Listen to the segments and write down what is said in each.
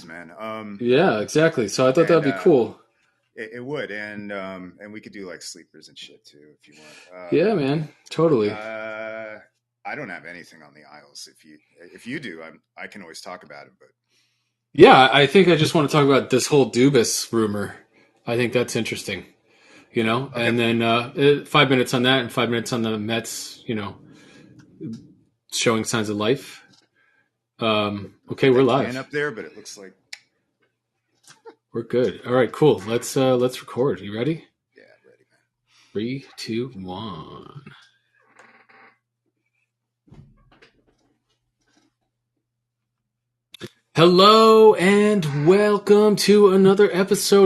man. Yeah, exactly. So I thought And that'd be cool. it would, and we could do like sleepers and shit too if you want. Yeah, man. Totally. I don't have anything on the Isles. If you do, I can always talk about it. But Yeah, I think I just want to talk about this whole Dubas rumor. I think that's interesting, okay, and then 5 minutes on that and 5 minutes on the Mets, showing signs of life. Okay, get we're that can live. up there, but it looks like We're good. All right, cool. Let's record. You ready? yeah, ready, man. 3, 2, 1. Hello and welcome to another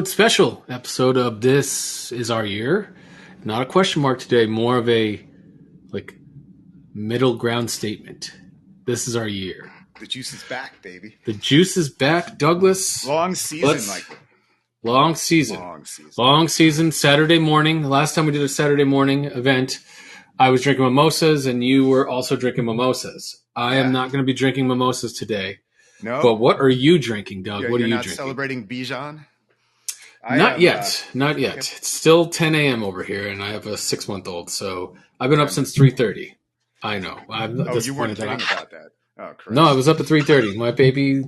special episode of This Is Our Year. Not a question mark today, more of a middle ground statement. This is our year. The juice is back, baby. The juice is back, Douglas. Long season, Michael. Long season. Saturday morning. The last time we did a Saturday morning event, I was drinking mimosas and you were also drinking mimosas. I am not going to be drinking mimosas today. No. But what are you drinking, Doug? What are you drinking? Celebrating Bijan? Not yet. It's still 10 a.m. over here, and I have a 6-month-old, so I've been up since 3:30. I know. You weren't kidding about that. Oh, correct. No, I was up at 3:30. My baby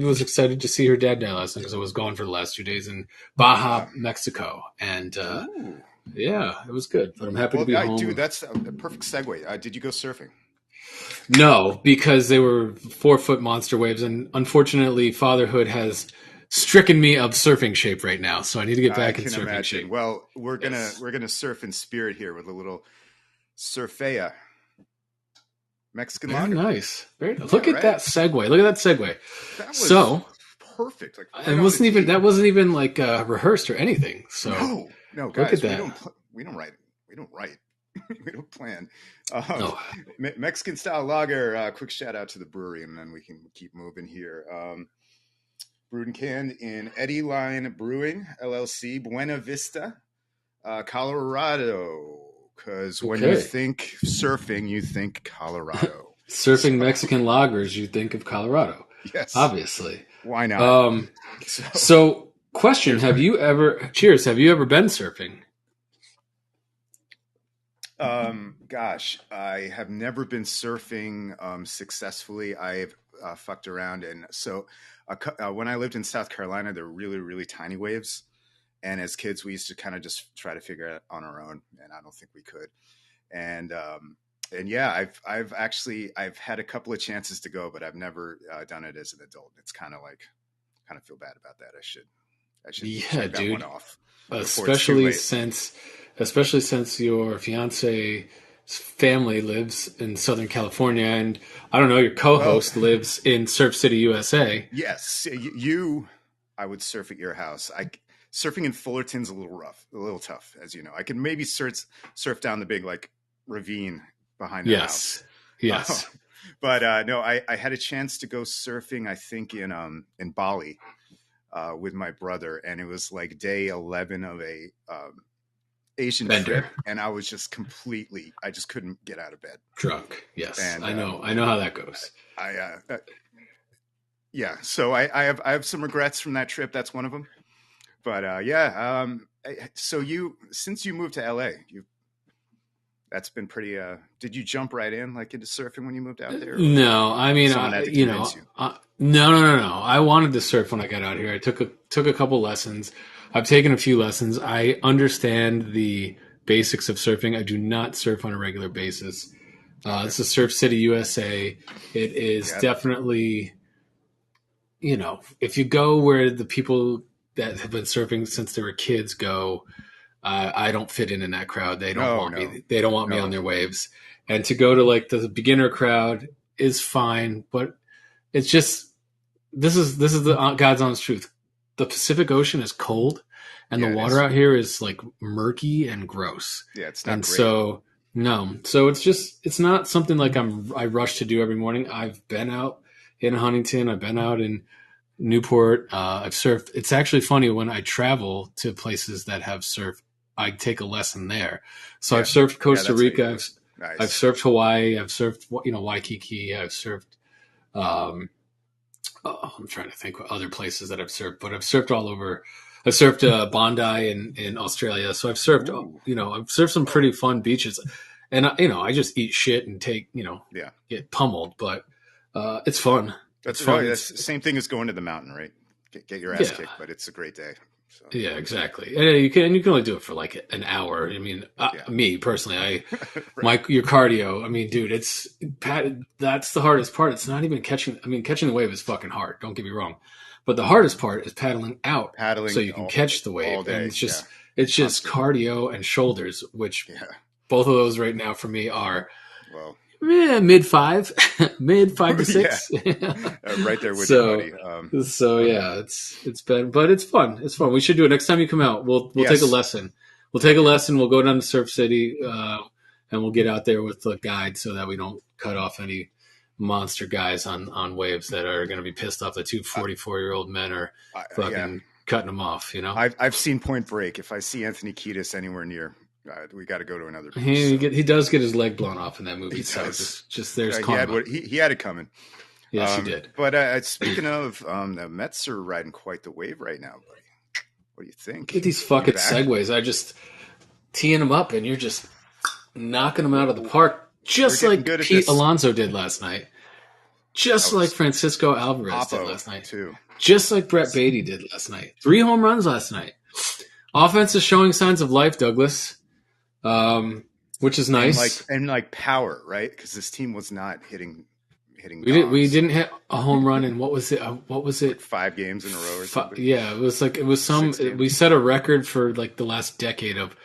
was excited to see her dad now last night because I was gone for the last 2 days in Baja, Mexico, and yeah, it was good. But I'm happy to be home. Dude, that's a perfect segue. Did you go surfing? No, because they were 4-foot monster waves, and unfortunately, fatherhood has stricken me of surfing shape right now. So I need to get back in surfing shape. Well, we're gonna surf in spirit here with a little Surfea Mexican lager. Nice. Look at that segue. Look at that segue. That was perfect. It wasn't even like rehearsed or anything. So no, guys, we don't write. We don't plan. Mexican style lager. Quick shout out to the brewery, and then we can keep moving here. Brewed and canned in Eddie Line Brewing LLC, Buena Vista, Colorado. Because when you think surfing, you think Colorado. Surfing Mexican lagers, you think of Colorado. Yes, obviously. Why not? So question: Have you ever been surfing? Gosh, I have never been surfing successfully. I've fucked around, and so when I lived in South Carolina, there were really, really tiny waves, and as kids, we used to kind of just try to figure it out on our own, and I don't think we could. And yeah, I've had a couple of chances to go, but I've never done it as an adult. It's kind of feel bad about that. I should check that one off. Especially since your fiance's family lives in Southern California, and I don't know, your co-host lives in Surf City, USA. Yes, I would surf at your house. Surfing in Fullerton's a little tough, as you know. I can maybe surf down the big ravine behind the house. Yes. But no, I had a chance to go surfing, I think in Bali. With my brother, and it was like day 11 of a Asian trip, and I was just I just couldn't get out of bed. Drunk, yes. And I know how that goes. Yeah. So I have some regrets from that trip. That's one of them. But yeah. So since you moved to LA, that's been pretty. Did you jump right in into surfing when you moved out there? No, I mean, no. I wanted to surf when I got out here. I took a couple lessons. I've taken a few lessons. I understand the basics of surfing. I do not surf on a regular basis. This is Surf City, USA. It is definitely, if you go where the people that have been surfing since they were kids go. I don't fit in that crowd. They don't want me. They don't want me on their waves. And to go to the beginner crowd is fine, but it's just this is the God's honest truth. The Pacific Ocean is cold, and the water out here is murky and gross. Yeah, it's not. And great. So it's not something I rush to do every morning. I've been out in Huntington. I've been out in Newport. I've surfed. It's actually funny when I travel to places that have surf. I take a lesson there. So I've surfed Costa Rica. I've surfed Hawaii. I've surfed, Waikiki. I've surfed I'm trying to think what other places that I've surfed, but I've surfed all over. I surfed Bondi in Australia, so I've surfed. Ooh. I've surfed some pretty fun beaches, and I just eat shit and Yeah. get pummeled, but it's fun. That's It's fun. That's the same thing as going to the mountain, right? Get your ass Yeah. kicked, but it's a great day. So. Yeah, exactly. And you can only do it for like an hour. I mean, me personally, Right. your cardio. I mean, dude, that's the hardest part. It's not even catching. I mean, catching the wave is fucking hard. Don't get me wrong, but the hardest part is paddling out, Paddling so you can catch the wave. all day. And it's just cardio and shoulders, which both of those right now for me are mid 5, mid 5 to 6. Right there with you, buddy. So yeah, it's been, but it's fun. It's fun. We should do it next time you come out. We'll take a lesson. We'll take a lesson. We'll go down to Surf City, and we'll get out there with the guide so that we don't cut off any monster guys on waves that are going to be pissed off that 2 44-year-old men are fucking cutting them off. I've seen Point Break. If I see Anthony Kiedis anywhere near, we got to go to another beach. He does get his leg blown off in that movie. So just there's karma. He had it coming. Yes, he did. But speaking of, the Mets are riding quite the wave right now, buddy. What do you think? Get these fucking segues. I just teeing them up, and you're just knocking them out of the park, just like Pete Alonso did last night. Just like Francisco Alvarez did last night. Too. Just like Brett Beatty did last night. 3 home runs last night. Offense is showing signs of life, Douglas. Which is nice. And power, right? Because this team was not hitting. We didn't hit a home run in what was it? 5 games in a row or something. Yeah, it was some. We set a record for like the last decade of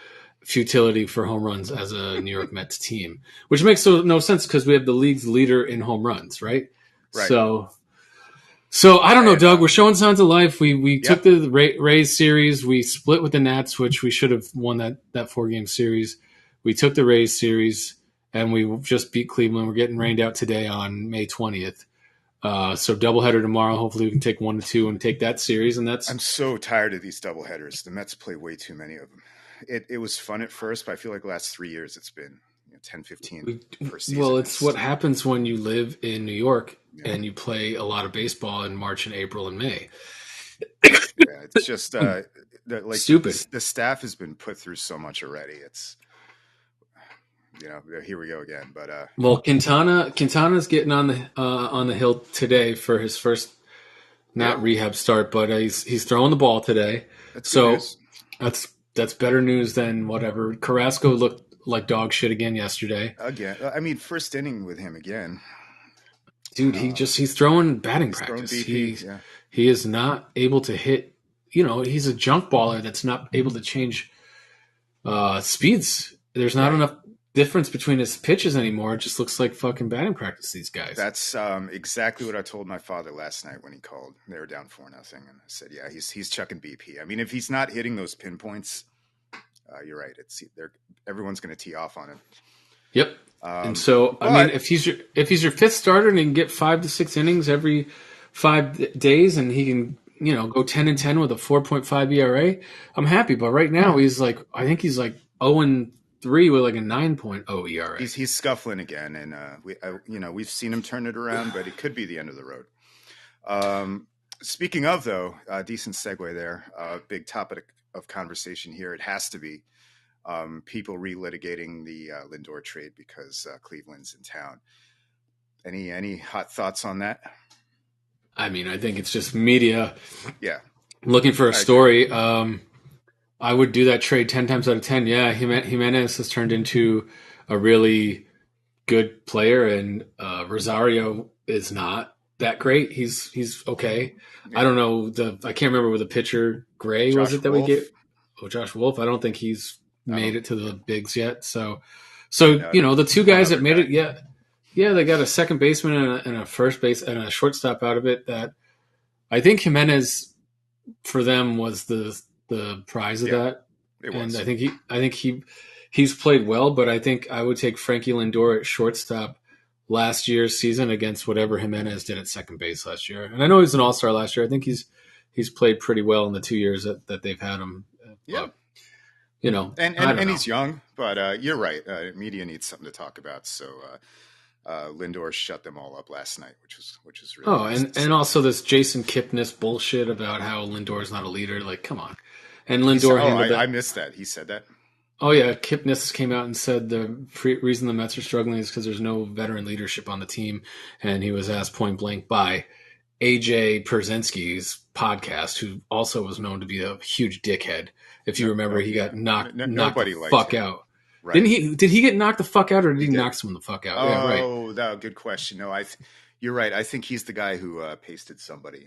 futility for home runs as a New York Mets team, which makes no sense because we have the league's leader in home runs, right? Right. So I don't know, Doug. We're showing signs of life. We took the Rays series. We split with the Nats, which we should have won that 4-game series. We took the Rays series, and we just beat Cleveland. We're getting rained out today on May 20th. So doubleheader tomorrow. Hopefully we can take 1-2 and take that series. And I'm so tired of these doubleheaders. The Mets play way too many of them. It was fun at first, but I feel like the last 3 years it's been 10, 15 per season. Well, it's what happens when you live in New York and you play a lot of baseball in March and April and May. It's just stupid. The staff has been put through so much already. It's here we go again. But well, Quintana's getting on the hill today for his first rehab start, but he's throwing the ball today. That's better news than whatever. Carrasco looked like dog shit again yesterday. Again, I mean, first inning with him again. Dude, he's throwing batting practice. He is not able to hit. He's a junk baller that's not able to change speeds. There's not enough difference between his pitches anymore. It just looks like fucking batting practice, these guys. That's exactly what I told my father last night when he called. They were down 4-0, and I said, "Yeah, he's chucking BP." I mean, if he's not hitting those pinpoints, you're right. Everyone's going to tee off on him. Yep. And so, I mean, if he's your 5th starter and he can get 5 to 6 innings every 5 days, and he can go 10-10 with a 4.5 ERA, I'm happy. But right now, I think he's like 0-3 with like a 9.0 ERA. He's scuffling again, and we've seen him turn it around, but it could be the end of the road. Speaking of, though, decent segue there. Big topic of conversation here. It has to be people relitigating the Lindor trade because Cleveland's in town. Any hot thoughts on that? I mean, I think it's just media. Yeah. Looking for a story. I would do that trade 10 times out of 10. Yeah, Jimenez has turned into a really good player, and Rosario is not that great. He's okay. Yeah. I don't know I can't remember with the pitcher Gray Josh was it that Wolf. we get? Oh, Josh Wolf. I don't think he's made it to the bigs yet. So the 2 guys that made it, they got a second baseman and a first base and a shortstop out of it. That I think Jimenez for them was the prize of that. It was. And I think he's played well, but I think I would take Frankie Lindor at shortstop last year's season against whatever Jimenez did at second base last year. And I know he was an all-star last year. I think he's played pretty well in the 2 years that they've had him. Yeah. And he's young, but you're right. Media needs something to talk about. So Lindor shut them all up last night, which was really Oh, nice. and also this Jason Kipnis bullshit about how Lindor is not a leader. Like, come on. And He said, Lindor handled that. I missed that. He said that. Oh yeah, Kipnis came out and said the reason the Mets are struggling is because there's no veteran leadership on the team, and he was asked point blank by AJ Pierzynski's podcast, who also was known to be a huge dickhead. If you remember, he got knocked the fuck out. Right. Didn't he? Did he get knocked the fuck out, or did he knock someone the fuck out? Oh, yeah, right. Oh, that good question. No, you're right. I think he's the guy who pasted somebody.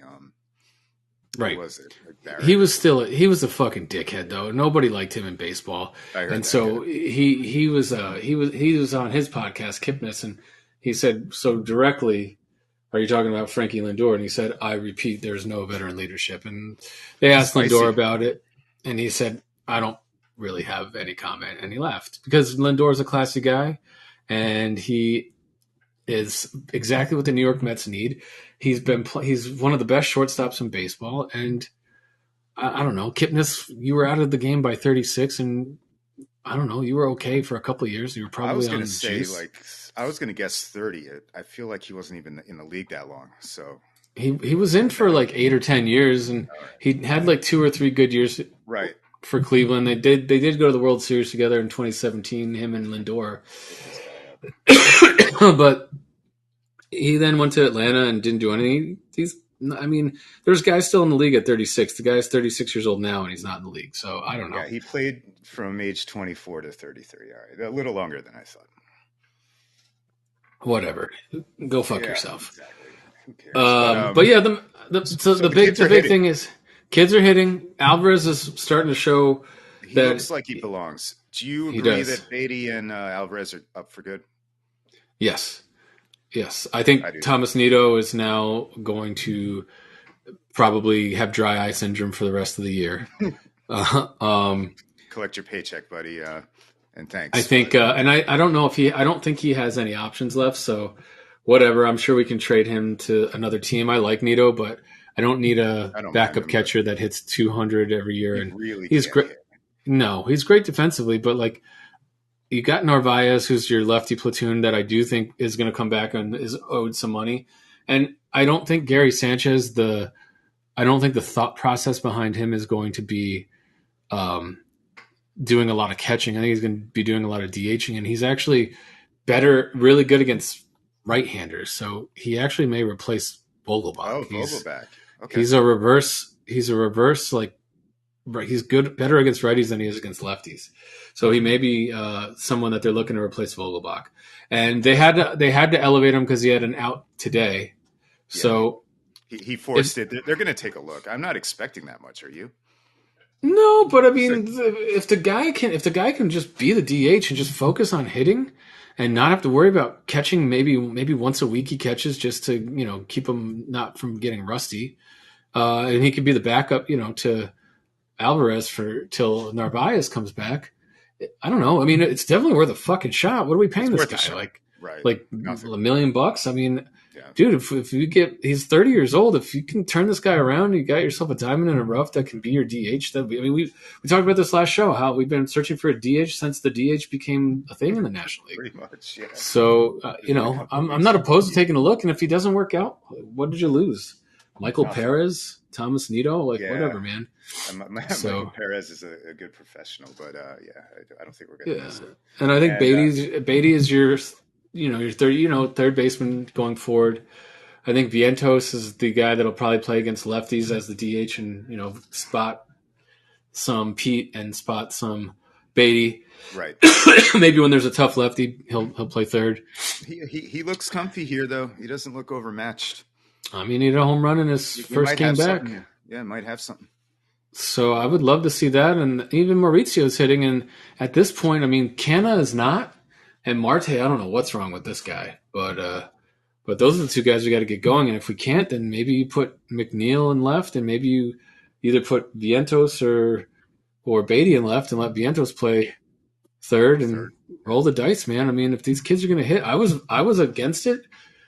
Right. Was it? He was a fucking dickhead though. Nobody liked him in baseball. And so he was on his podcast, Kipnis, and he said, so directly, are you talking about Frankie Lindor? And he said, I repeat, there's no veteran leadership. And they asked Lindor about it, and he said, I don't really have any comment. And he left because Lindor is a classy guy, and he is exactly what the New York Mets need. He's one of the best shortstops in baseball, and I don't know, Kipnis, you were out of the game by 36, and I don't know, you were okay for a couple of years. You were probably. I was going to say I was going to guess 30. I feel like he wasn't even in the league that long. So he was in for like 8 or 10 years, and he had like 2 or 3 good years. Right. For Cleveland, they did go to the World Series together in 2017. Him and Lindor, but he then went to Atlanta and didn't do anything. There's guys still in the league at 36. The guy's 36 years old now, and he's not in the league. So I don't know. Yeah, he played from age 24 to 33. All right, a little longer than I thought. Whatever. Go fuck yourself. Exactly. Who cares? But yeah, the big thing is kids are hitting. Alvarez is starting to show he that looks like he belongs. Do you agree that Beatty and Alvarez are up for good? Yes. I think Thomas Nido is now going to probably have dry eye syndrome for the rest of the year. Collect your paycheck, buddy, and thanks. I think, and I don't know I don't think he has any options left. So whatever, I'm sure we can trade him to another team. I like Nido, but I don't need a backup catcher that hits 200 every year. And he's great. No, he's great defensively, but like you got Narvaez, who's your lefty platoon that I do think is going to come back and is owed some money. And I don't think Gary Sanchez, I don't think the thought process behind him is going to be doing a lot of catching. I think he's going to be doing a lot of DHing, and he's actually really good against right-handers. So he actually may replace Vogelbach. Oh, Vogelbach. Okay. He's a reverse, like he's better against righties than he is against lefties. So he may be someone that they're looking to replace Vogelbach. And they had to elevate him because he had an out today. Yeah. So he forced it. They're going to take a look. I'm not expecting that much. Are you? No, but I mean, if the guy can just be the DH and just focus on hitting and not have to worry about catching, maybe once a week he catches just to keep him not from getting rusty, and he could be the backup to Alvarez till Narvaez comes back. I don't know. I mean, it's definitely worth a fucking shot. What are we paying this guy? Like $1 million? I mean, dude, if you he's 30 years old. If you can turn this guy around, you got yourself a diamond in a rough that can be your DH. We talked about this last show, how we've been searching for a DH since the DH became a thing in the National League. Pretty much, yeah. So, I'm not opposed to taking a look. And if he doesn't work out, what did you lose? Michael Perez, Thomas Nido, whatever, man. Michael Perez is a good professional, but I don't think we're going to miss it. And I think Beatty is your third baseman going forward. I think Vientos is the guy that'll probably play against lefties as the DH and spot some Pete and spot some Beatty. Right. Maybe when there's a tough lefty, he'll play third. He looks comfy here though. He doesn't look overmatched. I mean, he hit a home run in his first game back. Yeah, might have something. So I would love to see that, and even Mauricio's hitting. And at this point, I mean, Canna is not. And Marte, I don't know what's wrong with this guy, but those are the two guys we got to get going. And if we can't, then maybe you put McNeil in left, and maybe you either put Vientos or Beatty in left, and let Vientos play third and roll the dice, man. I mean, if these kids are going to hit, I was against it,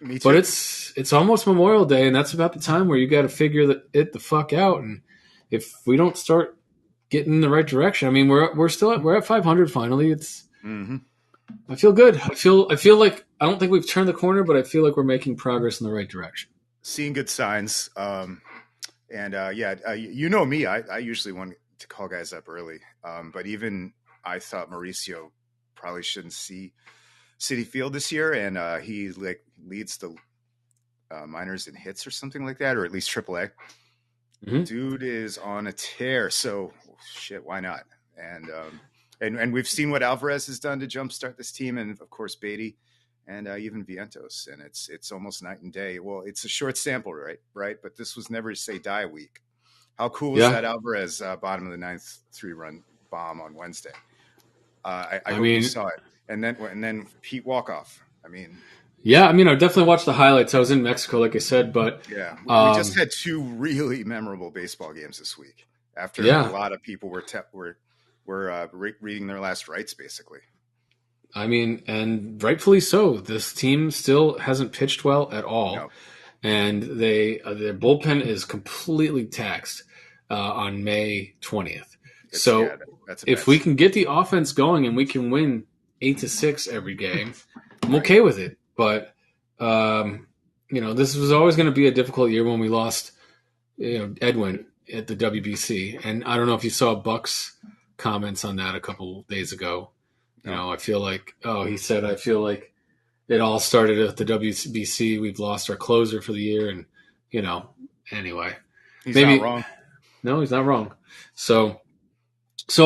Me too. But it's almost Memorial Day, and that's about the time where you got to figure it the fuck out. And if we don't start getting in the right direction, I mean, we're at 500 finally. It's. Mm-hmm. I feel good. I feel like I don't think we've turned the corner, but I feel like we're making progress in the right direction. Seeing good signs. And yeah, you know me. I usually want to call guys up early. But even I thought Mauricio probably shouldn't see City Field this year, and he like leads the minors in hits or something like that, or at least AAA. Mm-hmm. Dude is on a tear. So shit, why not? And we've seen what Alvarez has done to jumpstart this team, and of course Beatty, and even Vientos, and it's almost night and day. Well, it's a short sample, right? Right, but this was never say die week. How cool was Yeah, that Alvarez bottom of the ninth 3-run bomb on Wednesday? I hope you mean, saw it, and then Pete Walkoff. I mean, yeah, I mean, I definitely watched the highlights. I was in Mexico, like I said, but yeah, we just um, had two really memorable baseball games this week. After a yeah, lot of people were reading their last rites, basically. I mean, and rightfully so. This team still hasn't pitched well at all, No, and their bullpen is completely taxed on May 20th. it's yeah, So that's a if we mess. can get the offense going and we can win 8-6 every game, I'm Right. okay with it. But this was always going to be a difficult year when we lost, Edwin at the WBC, and I don't know if you saw Buck's comments on that a couple days ago. No, I feel like, he said, I feel like it all started at the WBC. We've lost our closer for the year, and you know, anyway, he's not maybe wrong. no, he's not wrong. So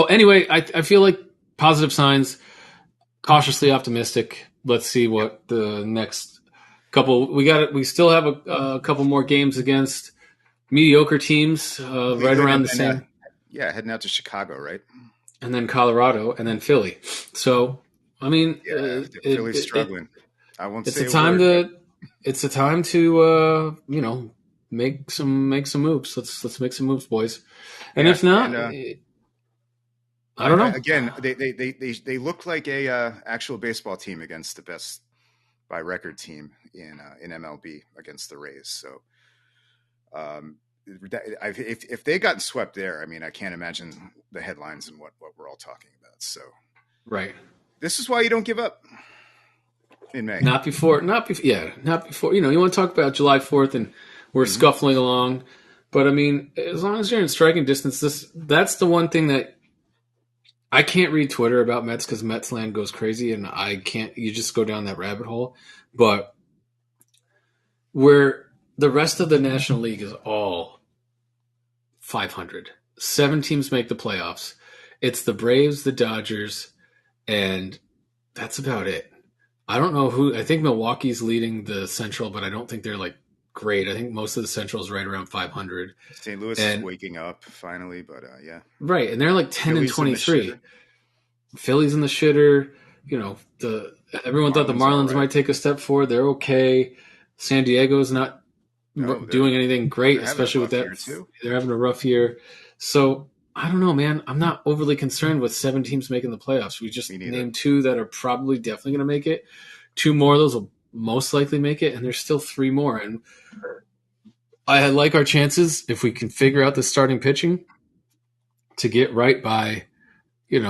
anyway, I feel like positive signs, cautiously optimistic. Let's see Yep. what the next couple we got. We still have a couple more games against mediocre teams, right Cleveland, around and the then same, yeah, heading out to Chicago, right? and then Colorado, and then Philly. So I mean, Yeah, Philly's struggling. I won't it's say a a time word, but to it's a time to make some moves. Let's make some moves, boys. And yeah, if not, and I don't know. again, they look like a actual baseball team against the best by record team in MLB against the Rays. So if they gotten swept there, I mean, I can't imagine the headlines and what we're all talking about. So Right. this is why you don't give up in May. Not before. Not before. Yeah. Not before. You want to talk about July 4th, and we're Hmm. scuffling along. But I mean, as long as you're in striking distance, that's the one thing that I can't read Twitter about Mets because Mets land goes crazy, and I can't. You just go down that rabbit hole. But where the rest of the National League is all 500, 7 teams make the playoffs. It's the Braves, the Dodgers, and that's about it. I don't know who. I think Milwaukee's leading the Central, but I don't think they're like great. I think most of the Central is right around 500, St. Louis is and waking up finally, but yeah, right, and they're like 10 and Philly's in the 23. shitter. Philly's in the shitter. The everyone thought the Marlins are all Marlins right. might take a step forward. They're okay. San Diego's not No, doing anything great, they're having a especially with rough that. year too. They're having a rough year. So I don't know, man. I'm not overly concerned with 7 teams making the playoffs. We just Me neither. named 2 that are probably definitely going to make it. 2 more of those will most likely make it, and there's still 3 more. And I like our chances if we can figure out the starting pitching to get right by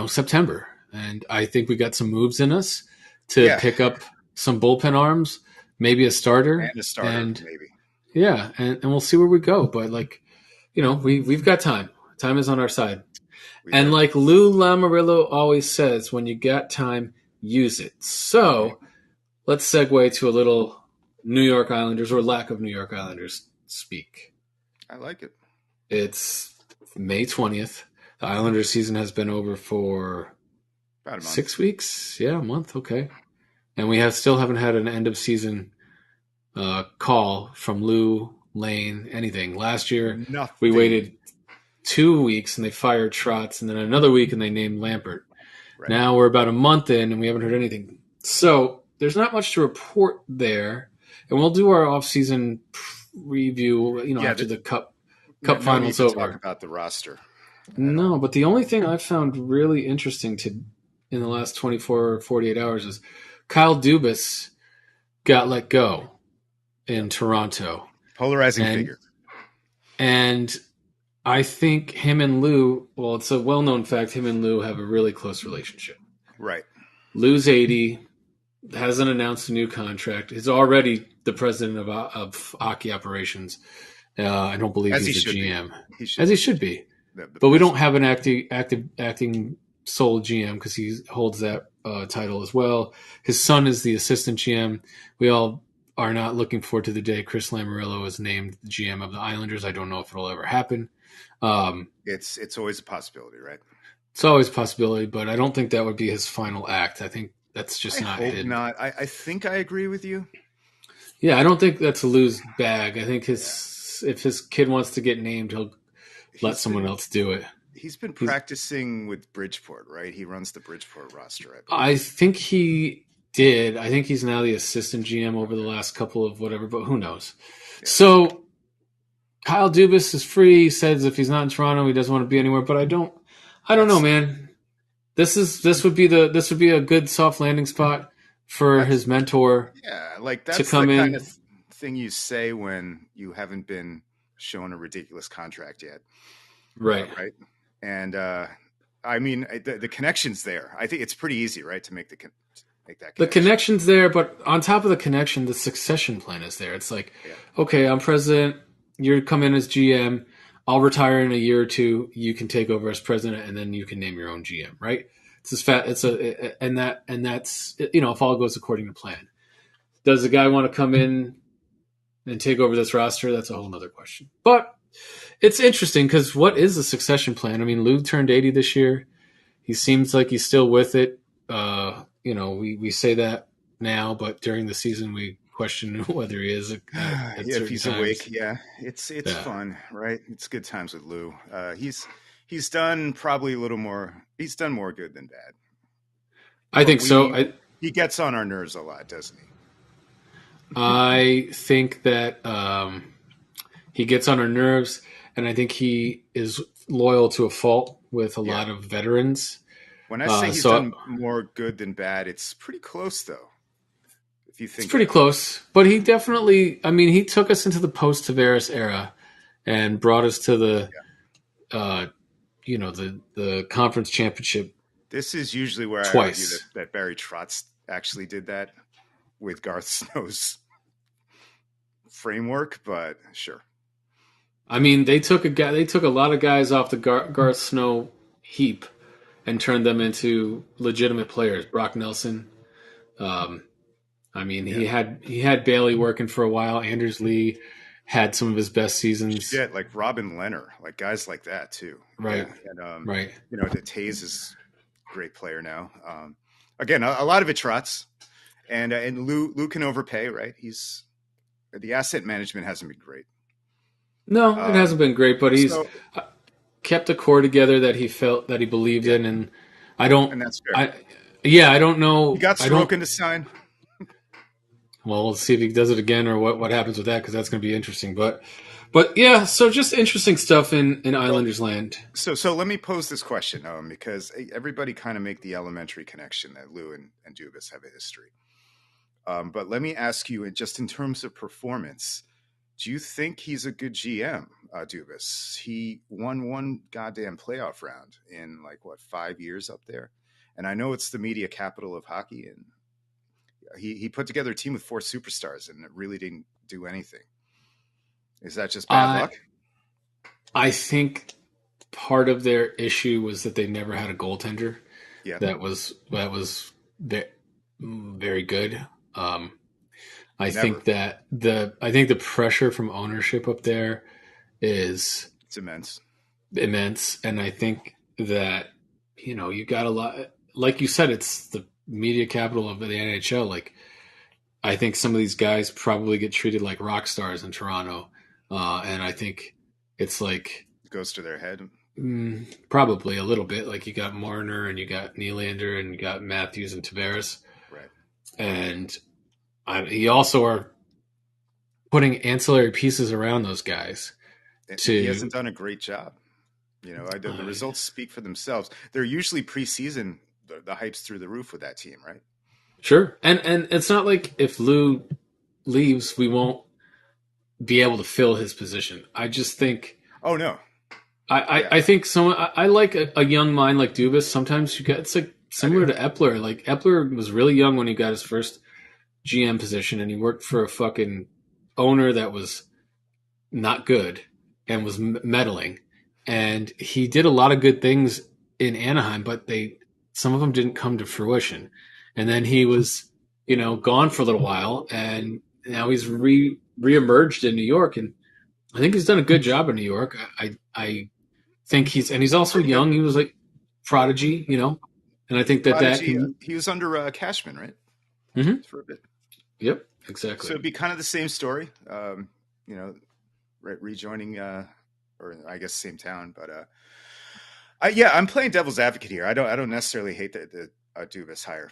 September. And I think we got some moves in us to Yeah, pick up some bullpen arms, maybe a starter, and a starter and maybe. yeah, and we'll see where we go. But we've got time. Time is on our side. We And do. like Lou Lamarillo always says, when you got time, use it. So let's segue to a little New York Islanders, or lack of New York Islanders speak. I like it. It's May 20th. The Islanders season has been over for About a month. 6 weeks. Yeah, a month. Okay. And we still haven't had an end of season call from Lou, Lane, anything. Last year, Nothing. we waited 2 weeks and they fired Trotz, and then another week and they named Lampert. Right. Now we're about a month in and we haven't heard anything. So there's not much to report there. And we'll do our off-season review, after the Cup no finals need to over. talk about the roster. No, but the only thing I've found really interesting in the last 24 or 48 hours is Kyle Dubas got let go in Toronto. Polarizing figure. And I think him and Lou, well, it's a well-known fact, him and Lou have a really close relationship. Right. Lou's 80, hasn't announced a new contract. He's already the president of hockey operations. I don't believe As he he's a should be. GM, He should as he be. should be. The But we don't president. have an acting sole GM because he holds that title as well. His son is the assistant GM. We all are not looking forward to the day Chris Lamoriello is named the GM of the Islanders. I don't know if it'll ever happen. It's always a possibility, right? It's always a possibility, but I don't think that would be his final act. I think that's just I not hope his. not. I think I agree with you. Yeah, I don't think that's a Lou's bag. I think if his kid wants to get named, he'll let someone else do it. He's been practicing with Bridgeport, right? He runs the Bridgeport roster, I believe. I think he did. I think he's now the assistant GM over the last couple of whatever, but who knows? Yeah. So Kyle Dubas is free. He says if he's not in Toronto, he doesn't want to be anywhere. But I don't know, man. This would be a good soft landing spot for his mentor. Yeah, like that's to come the in. kind of thing you say when you haven't been shown a ridiculous contract yet, Right. right? And I mean, the connection's there. I think it's pretty easy, right, to make that connection. The connection's there, but on top of the connection, the succession plan is there. It's like, okay, I'm president. You come in as GM. I'll retire in a year or two. You can take over as president, and then you can name your own GM. Right? And that's if all goes according to plan. Does the guy want to come in and take over this roster? That's a whole other question. But it's interesting because what is the succession plan? I mean, Lou turned 80 this year. He seems like he's still with it. We say that now, but during the season we question whether he is. If he's awake, it's fun, right? It's good times with Lou. He's done probably a little more. He's done more good than bad. I think so. He gets on our nerves a lot, doesn't he? I think that he gets on our nerves, and I think he is loyal to a fault with a lot of veterans. When I say he's done more good than bad, it's pretty close, though. If you think it's pretty close, but he definitely. I mean, he took us into the post-Tavares era and brought us to the, the conference championship. This is usually where I argue that Barry Trotz actually did that with Garth Snow's framework, but sure. I mean, they took a lot of guys off the Garth Snow heap and turned them into legitimate players. Brock Nelson. He had Bailey working for a while. Anders Lee had some of his best seasons. Yeah, like Robin Leonard, like guys like that too. Right. Yeah. And, right. Taze is a great player now. Again, a lot of it Trotz. And Lou can overpay, right? The asset management hasn't been great. No, it hasn't been great, but he's kept the core together that he felt that he believed in, and I don't. And that's fair. I don't know. He got Sorokin to sign. Well, we'll see if he does it again or what happens with that, because that's going to be interesting. But yeah, so just interesting stuff in Islanders land. So let me pose this question, because everybody kind of make the elementary connection that Lou and Dubas have a history. But let me ask you, just in terms of performance, do you think he's a good GM, Dubas? He won one goddamn playoff round in 5 years up there. And I know it's the media capital of hockey, and he put together a team with 4 superstars, and it really didn't do anything. Is that just bad luck? I think part of their issue was that they never had a goaltender. Yeah, that was very good. I think the pressure from ownership up there it's immense, and I think that you got a lot. Like you said, it's the media capital of the NHL. Like, I think some of these guys probably get treated like rock stars in Toronto, and I think it's like it goes to their head. Probably a little bit. Like, you got Marner and you got Nylander and you got Matthews and Tavares, right? And you also are putting ancillary pieces around those guys. He hasn't done a great job. The results speak for themselves. They're usually preseason. The hype's through the roof with that team, right? Sure. And it's not like if Lou leaves, we won't be able to fill his position. I just think. Oh no. I think I like a young mind like Dubas. Sometimes it's like similar to Epler. Like Epler was really young when he got his first GM position, and he worked for a fucking owner that was not good and was meddling. And he did a lot of good things in Anaheim, but some of them didn't come to fruition. And then he was, gone for a little while, and now he's reemerged in New York, and I think he's done a good job in New York. I think he's also young. He was like prodigy, and I think he was under Cashman, right? Mm-hmm. For a bit. Yep, exactly. So it'd be kind of the same story, rejoining, or I guess same town, but I'm playing devil's advocate here. I don't necessarily hate the Dubas hire.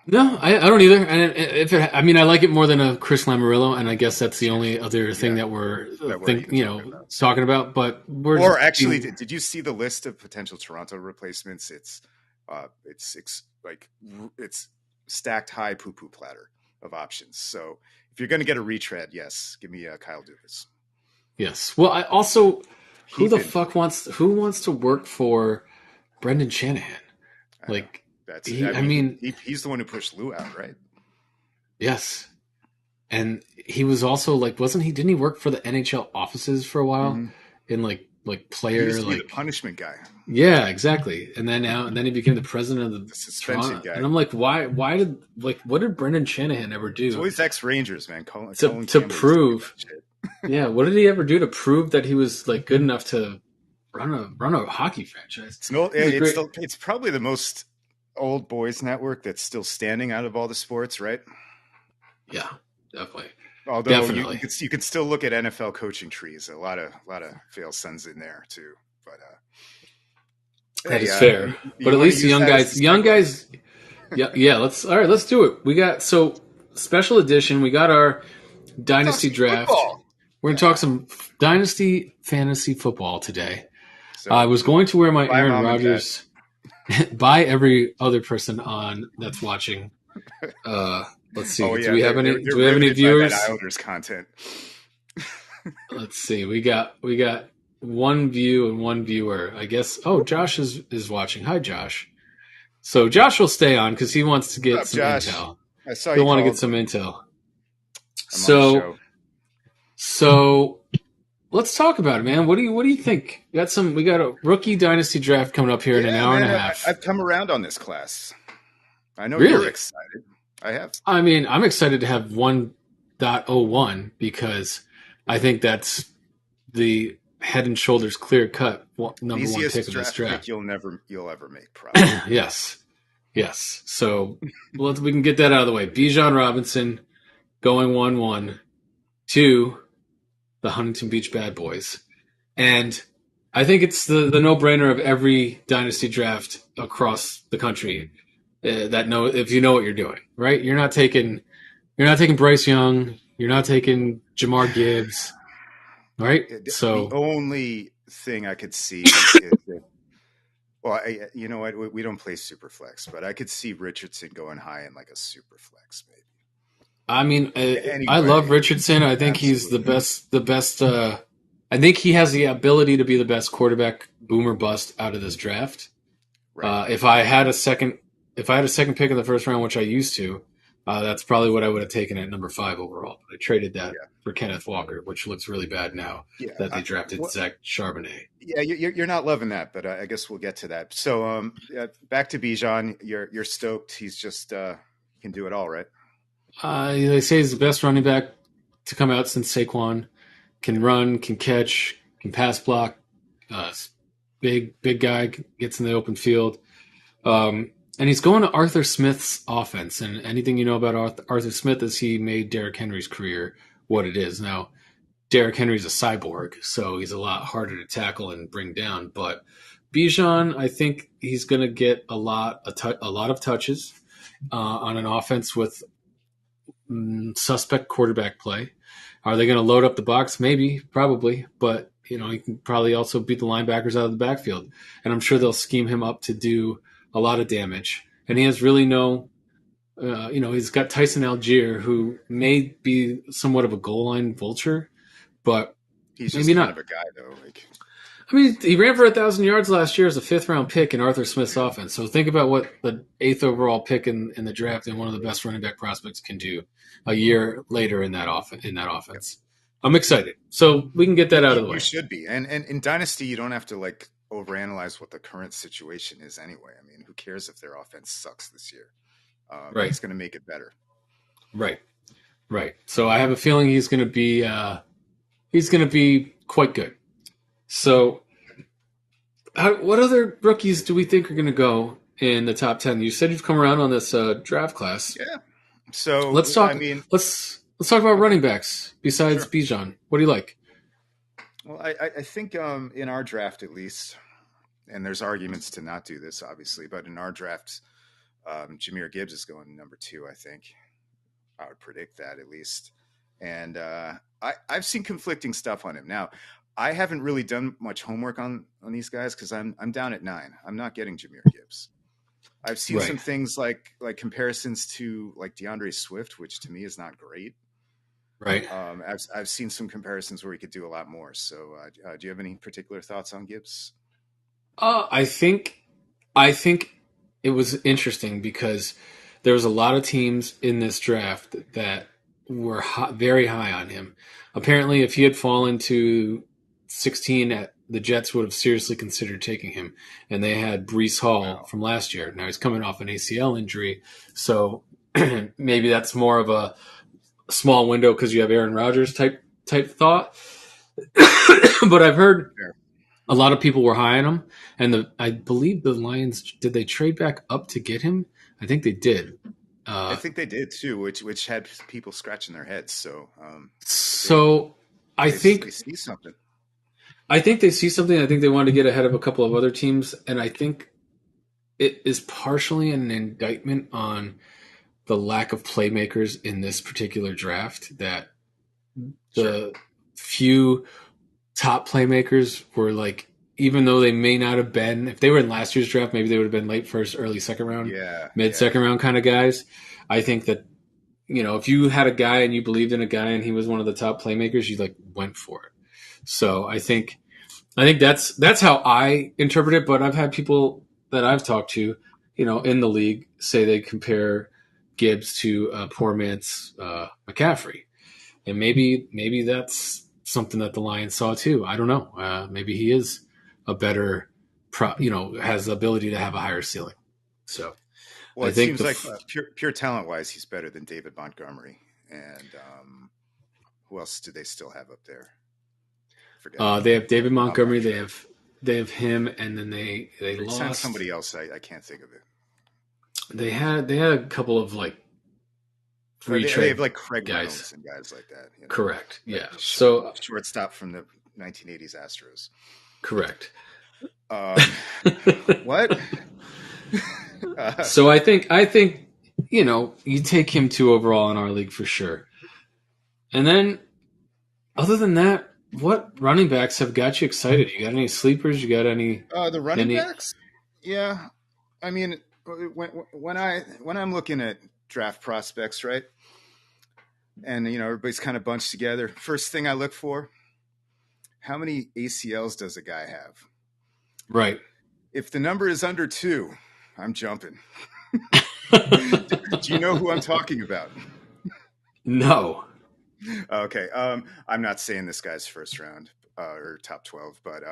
No, I don't either. And I like it more than a Chris Lamoriello, and I guess that's the only other thing that we're talking about. But did you see the list of potential Toronto replacements? It's stacked high poo-poo platter of options. So if you're going to get a retread, yes, give me Kyle Dubas. Yes. Well, I also who wants to work for Brendan Shanahan? He's the one who pushed Lou out, right? Yes. And he was also didn't he work for the NHL offices for a while in player he used to be the punishment guy? Yeah, exactly. And then he became the president of the suspension guy. And I'm like, what did Brendan Shanahan ever do? It's always ex-Rangers, man. To prove, yeah. What did he ever do to prove that he was good enough to run a hockey franchise? It's probably the most old boys network that's still standing out of all the sports, right? Yeah, definitely. Although you could still look at NFL coaching trees. A lot of fail sons in there too. But that is fair. But at least the young guys. Yeah. Let's do it. We got special edition. We got our dynasty draft. Football. We're gonna talk some dynasty fantasy football today. So, I was going to wear my Aaron Rodgers. By every other person on that's watching. Let's see. Do we have any viewers? Islanders content. Let's see. We got one view and one viewer. I guess. Oh, Josh is watching. Hi, Josh. So Josh will stay on because he wants to get some intel. I saw He'll want to get some intel. So let's talk about it, man. What do you think? We got a rookie dynasty draft coming up here in an hour and a half. I've come around on this class. I know really? You're excited. I have. I mean, I'm excited to have 1.01 because I think that's the head and shoulders clear cut number one pick of this draft. You'll ever make, probably. Yes. So we can get that out of the way. Bijan Robinson going 1-1 to the Huntington Beach Bad Boys. And I think it's the no-brainer of every dynasty draft across the country if you know what you're doing, right? You're not taking Bryce Young, you're not taking Jamar Gibbs, right? So the only thing I could see is you know what? We don't play super flex, but I could see Richardson going high in a super flex, maybe. I mean, I love Richardson. I think he's the best. I think he has the ability to be the best quarterback, boom or bust, out of this draft. Right. If I had a second pick in the first round, which I used to, that's probably what I would have taken at number 5 overall. But I traded that for Kenneth Walker, which looks really bad now that they drafted Zach Charbonnet. Yeah, you're not loving that, but I guess we'll get to that. So back to Bijan. You're stoked. He's just can do it all, right? They say he's the best running back to come out since Saquon. Can run, can catch, can pass block. Big guy, gets in the open field. And he's going to Arthur Smith's offense. And anything you know about Arthur Smith is he made Derrick Henry's career what it is. Now, Derrick Henry's a cyborg, so he's a lot harder to tackle and bring down. But Bijan, I think he's going to get a lot of touches on an offense with suspect quarterback play. Are they going to load up the box? Maybe, probably, but he can probably also beat the linebackers out of the backfield, and I'm sure they'll scheme him up to do a lot of damage. And he has really no, he's got Tyson Algier, who may be somewhat of a goal line vulture, but he's just maybe kind not of a guy though. I mean, he ran for 1,000 yards last year as a fifth-round pick in Arthur Smith's offense. So think about what the eighth overall pick in the draft and one of the best running back prospects can do a year later in that offense. I'm excited. So we can get that out of the way. You should be. And in Dynasty, you don't have to like overanalyze what the current situation is anyway. I mean, who cares if their offense sucks this year? Right. It's going to make it better. Right. So I have a feeling he's going to be quite good. So, what other rookies do we think are going to go in the top 10? You said you've come around on this draft class. Yeah. So let's talk. Let's talk about running backs besides Bijan. What do you like? Well, I think in our draft at least, and there's arguments to not do this, obviously, but in our draft, Jahmyr Gibbs is going number 2. I think I would predict that at least, and I've seen conflicting stuff on him. Now, I haven't really done much homework on these guys because I'm down at 9. I'm not getting Jahmyr Gibbs. I've seen some things like comparisons to like DeAndre Swift, which to me is not great. Right. I've seen some comparisons where he could do a lot more. So, do you have any particular thoughts on Gibbs? I think it was interesting because there was a lot of teams in this draft that were very high on him. Apparently, if he had fallen to 16, the Jets would have seriously considered taking him. And they had Breece Hall from last year. Now he's coming off an ACL injury, so maybe that's more of a small window because you have Aaron Rodgers type thought. But I've heard a lot of people were high on him, and I believe the Lions, did they trade back up to get him? I think they did. I think they did too, which had people scratching their heads. So, I think they see something. I think they see something. I think they wanted to get ahead of a couple of other teams, and I think it is partially an indictment on the lack of playmakers in this particular draft. That the few top playmakers were like, even though they may not have been, if they were in last year's draft, maybe they would have been late first, early second round, second round kind of guys. I think that, if you had a guy and you believed in a guy and he was one of the top playmakers, you like went for it. So I think that's how I interpret it. But I've had people that I've talked to, in the league say they compare Gibbs to poor man's McCaffrey, and maybe that's something that the Lions saw too. I don't know. Maybe he is a better, has the ability to have a higher ceiling. So, well, it seems like pure talent wise, he's better than David Montgomery. And who else do they still have up there? They have David Montgomery. They have him, and then they lost somebody else. I can't think of it. They had a couple of like they have like Craig Reynolds and guys like that. Correct. Like yeah. So shortstop from the 1980s Astros. Correct. What? So I think you take him 2 overall in our league for sure. And then, other than that, what running backs have got you excited? You got any sleepers? You got any? The running backs? Yeah, I mean, when I'm looking at draft prospects, right, and everybody's kind of bunched together. First thing I look for: how many ACLs does a guy have? Right. If the number is under 2, I'm jumping. Do you know who I'm talking about? No. Okay. I'm not saying this guy's first round or top 12, but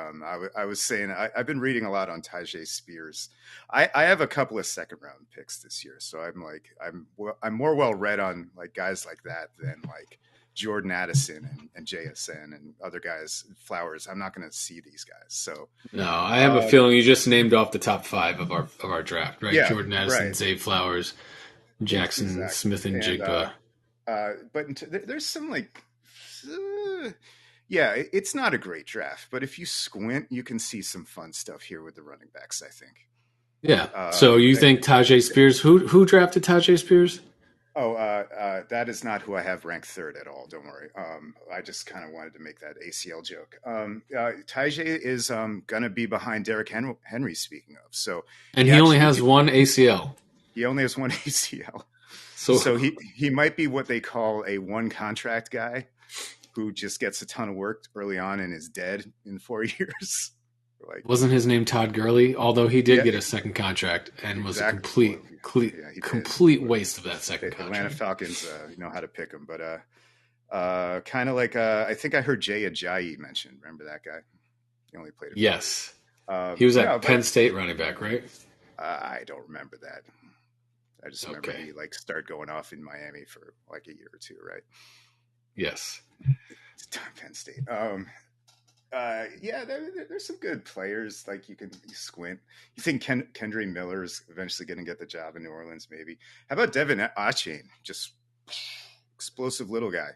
I was saying I've been reading a lot on Tyjae Spears. I have a couple of second round picks this year, so I'm more well read on like guys like that than like Jordan Addison and JSN and other guys, Flowers. I'm not going to see these guys. So no, I have a feeling you just named off the top 5 of our draft, right? Yeah, Jordan Addison, Zay Flowers, Jackson Smith, and Jigba. But there's some like, it's not a great draft, but if you squint, you can see some fun stuff here with the running backs, I think. Yeah. So you think Tyjae Spears? Who drafted Tyjae Spears? Oh, that is not who I have ranked 3rd at all. Don't worry. I just kind of wanted to make that ACL joke. Tyjae is going to be behind Derrick Henry, speaking of. So, and he only has one ACL. He only has one ACL. So he might be what they call a one contract guy. who just gets a ton of work early on and is dead in 4 years. Like, Wasn't his name Todd Gurley? Although he did yeah, get a second contract and was a exactly. Well, yeah, he did. complete waste of that second Atlanta contract. Falcons know how to pick him, but kind of like I think I heard Jay Ajayi mentioned. Remember that guy? He only played a few years. Yes, he was at No, Penn but State running back, right? I don't remember that. I just remember Okay. he like started going off in Miami for like a year or two, right? Yes. Penn State. Yeah, there's some good players. Like you squint. You think Kendre Miller's eventually going to get the job in New Orleans? Maybe. How about Devin Achane? Just explosive little guy.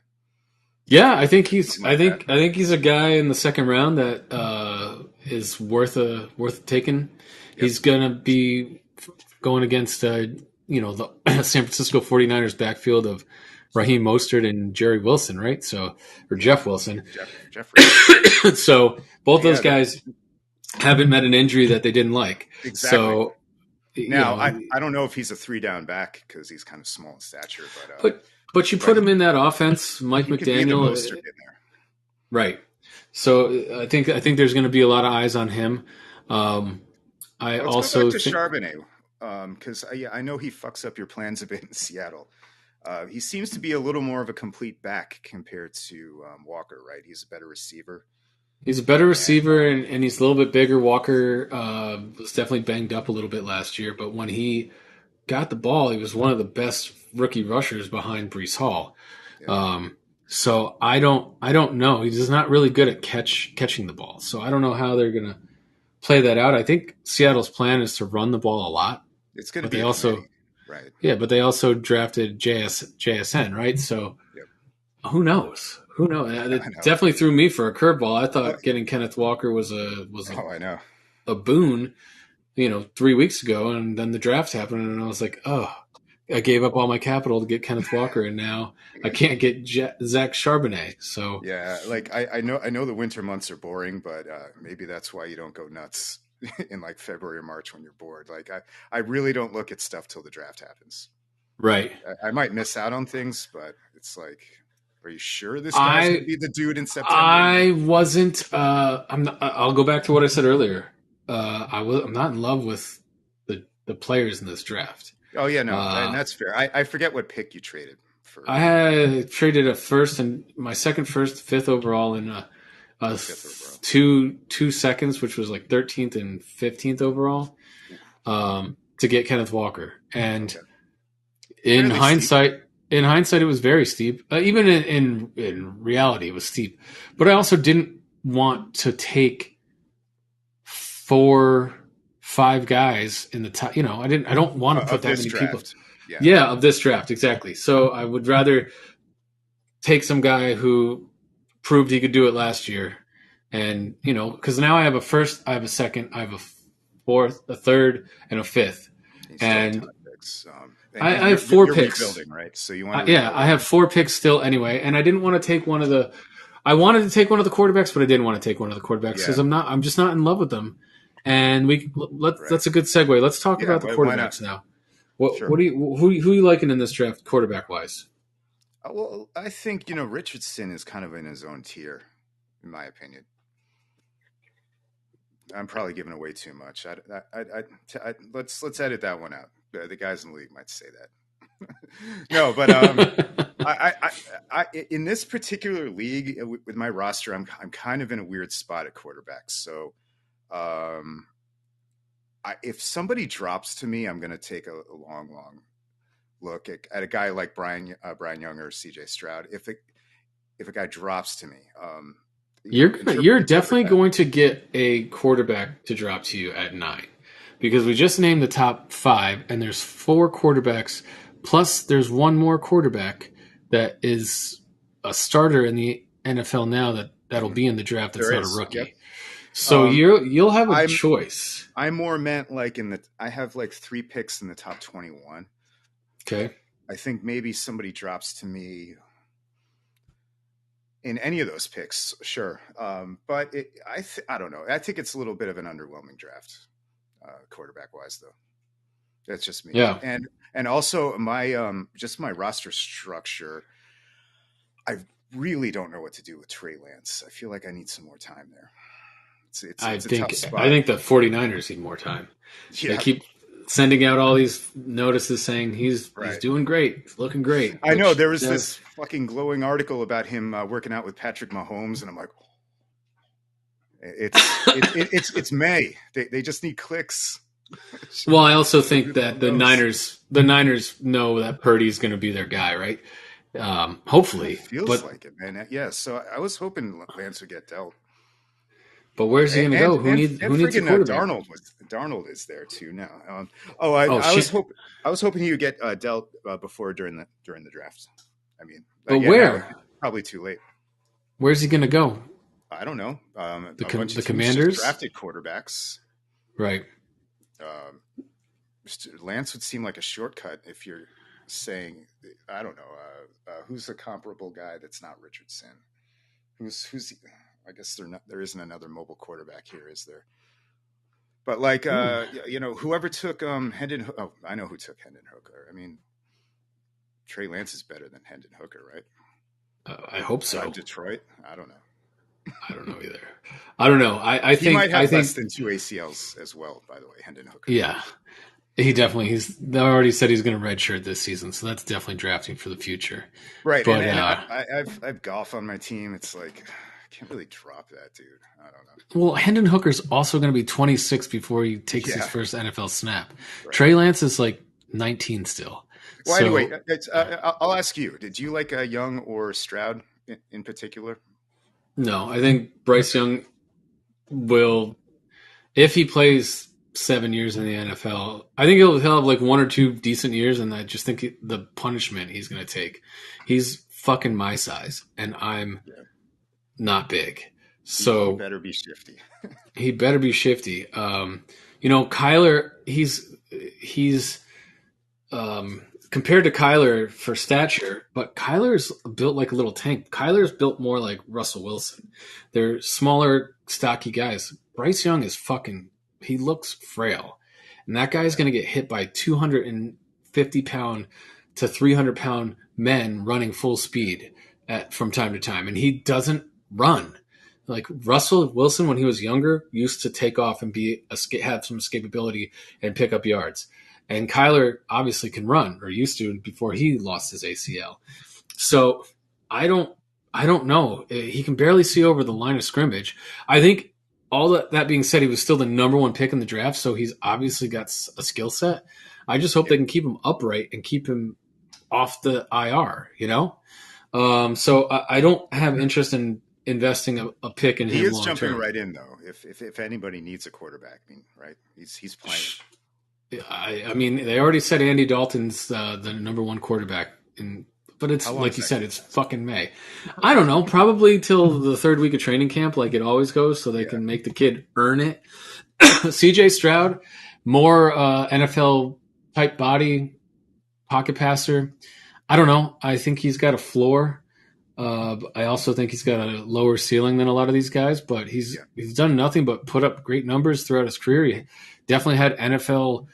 Yeah, I think he's. I think he's a guy in the second round that is worth taking. Yep. He's gonna be going against the San Francisco 49ers backfield of Raheem Mostert and Jerry Wilson, right? So, or Jeff Wilson. Jeffrey. So both those guys haven't met an injury that they didn't like. Exactly. So now I don't know if he's a 3-down back because he's kind of small in stature, but you put him in that offense, Mike McDaniel, in there. Right. So I think there's going to be a lot of eyes on him. Let's also go back to Charbonnet because I know he fucks up your plans a bit in Seattle. He seems to be a little more of a complete back compared to Walker, right? He's a better receiver. He's a better receiver, and he's a little bit bigger. Walker was definitely banged up a little bit last year, but when he got the ball, he was one of the best rookie rushers behind Breece Hall. Yeah. So I don't know. He's just not really good at catching the ball. So I don't know how they're going to play that out. I think Seattle's plan is to run the ball a lot. It's going to be also right. Yeah, but they also drafted JSN, right? So who knows? Who knows? It definitely threw me for a curveball. I thought getting Kenneth Walker was I know. A boon, 3 weeks ago, and then the draft happened, and I was like, oh, I gave up all my capital to get Kenneth Walker, and now I can't get Zach Charbonnet. So yeah, like I know the winter months are boring, but maybe that's why you don't go nuts in like February or March when you're bored. Like I really don't look at stuff till the draft happens. Right. I might miss out on things, but it's like, are you sure this guy's going to be the dude in September? I wasn't. I'll go back to what I said earlier. I'm not in love with the players in this draft. Oh yeah, no, and that's fair. I forget what pick you traded for. I had traded a first and my second first, fifth overall, and two seconds, which was like 13th and 15th overall, to get Kenneth Walker. And in hindsight, it was very steep. Even in reality, it was steep. But I also didn't want to take 4-5 guys in the top. I don't want to put that many people. Yeah, of this draft, exactly. So I would rather take some guy who proved he could do it last year. And, because now I have a first, I have a second, I have a fourth, a third, and a fifth. And I have 4 picks. Rebuilding, right? So you want I have 4 picks still anyway. And I didn't want to take I wanted to take one of the quarterbacks, but I didn't want to take one of the quarterbacks because I'm just not in love with them. And that's a good segue. Let's talk about the quarterbacks now. Who are you liking in this draft, quarterback wise? Well, I think Richardson is kind of in his own tier, in my opinion. I'm probably giving away too much. Let's edit that one out. The guys in the league might say that. No, but I in this particular league with my roster, I'm kind of in a weird spot at quarterbacks. So, if somebody drops to me, I'm going to take a long look at a guy like Brian Young or CJ Stroud. If a guy drops to me, you're definitely going to get a quarterback to drop to you at 9, because we just named the top 5, and there's 4 quarterbacks, plus there's one more quarterback that is a starter in the NFL now that'll be in the draft. That's not a rookie. Yep. So you'll have a choice. I more meant like I have like 3 picks in the top 21. Okay. I think maybe somebody drops to me in any of those picks, sure. But I don't know. I think it's a little bit of an underwhelming draft, quarterback wise, though. That's just me. Yeah. And also my roster structure. really don't know what to do with Trey Lance. I feel like I need some more time there. It's I a think tough spot. I think the 49ers need more time. Yeah, They keep sending out all these notices saying he's right. doing great, he's looking great. I know there was this fucking glowing article about him working out with Patrick Mahomes, and I'm like, it's May. They just need clicks. Well, I also think that the Niners know that Purdy's going to be their guy, right? Hopefully, it feels like it, man. Yeah, so I was hoping Lance would get dealt. But where's he going to go? Who needs a quarterback? Darnold is there too now. I was hoping he would get dealt before during the draft. I mean, but where? Probably too late. Where's he going to go? I don't know. The Commanders drafted quarterbacks, right? Lance would seem like a shortcut if you're saying, I don't know, who's a comparable guy that's not Richardson? Who's I guess there isn't another mobile quarterback here, is there? But like, whoever took Hendon. Oh, I know who took Hendon Hooker. I mean, Trey Lance is better than Hendon Hooker, right? I hope so. Detroit. I don't know. I don't know either. I don't know. I think he might have less than 2 ACLs as well. By the way, Hendon Hooker. Yeah, he definitely. They already said he's going to redshirt this season, so that's definitely drafting for the future. Right. But I've golf on my team. It's like, I can't really drop that, dude. I don't know. Well, Hendon Hooker's also going to be 26 before he takes his first NFL snap. Right. Trey Lance is like 19 still. Well, anyway, I'll ask you. Did you like Young or Stroud in particular? No, I think Bryce Young will, if he plays 7 years in the NFL, I think he'll have like 1 or 2 decent years, and I just think the punishment he's going to take. He's fucking my size, and I'm not big. So he better be shifty. He better be shifty. Kyler, he's compared to Kyler for stature, but Kyler's built like a little tank. Kyler's built more like Russell Wilson. They're smaller, stocky guys. Bryce Young is he looks frail. And that guy's going to get hit by 250-pound to 300-pound men running full speed from time to time. And he doesn't run. Like Russell Wilson, when he was younger, used to take off and have some escapability and pick up yards. And Kyler obviously can run, or used to before he lost his ACL. So I don't know. He can barely see over the line of scrimmage. I think all that being said, he was still the number 1 pick in the draft, so he's obviously got a skill set. I just hope they can keep him upright and keep him off the IR, So I don't have interest in investing a pick in him. He is long-term. Jumping right in, though, if anybody needs a quarterback. I mean, right? He's playing. I mean, they already said Andy Dalton's the number 1 quarterback, but it's like you said, it's fucking May. I don't know, probably till the 3rd week of training camp, like it always goes, so they can make the kid earn it. CJ Stroud, more NFL type body, pocket passer. I don't know. I think he's got a floor. I also think he's got a lower ceiling than a lot of these guys, but he's done nothing but put up great numbers throughout his career. He definitely had NFL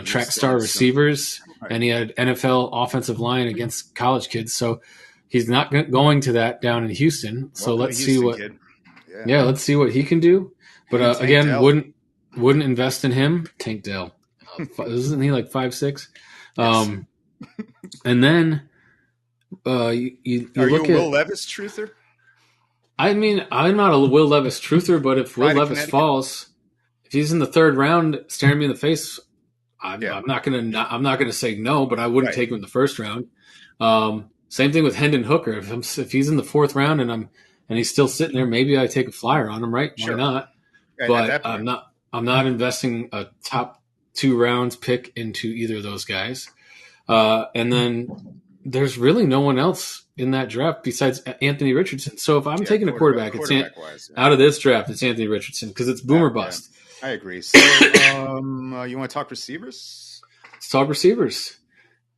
track star receivers, and he had NFL offensive line against college kids. So he's not going to that down in Houston. So let's see what. Let's see what he can do. But again, Dell. wouldn't invest in him. Tank Dell, isn't he like 5'6"? Yes. And then you are look you a at Will Levis truther? I mean, I'm not a Will Levis truther, but if Will Levis falls, if he's in the 3rd round, staring me in the face, I'm not gonna say no, but I wouldn't take him in the 1st round. Same thing with Hendon Hooker. If he's in the 4th round and he's still sitting there, maybe I take a flyer on him, right? Why not? But I'm not investing a top 2 rounds pick into either of those guys. And then there's really no one else in that draft besides Anthony Richardson. So if I'm taking a quarterback out of this draft, it's Anthony Richardson because it's boomer bust. I agree. So you want to talk receivers? Let's talk receivers.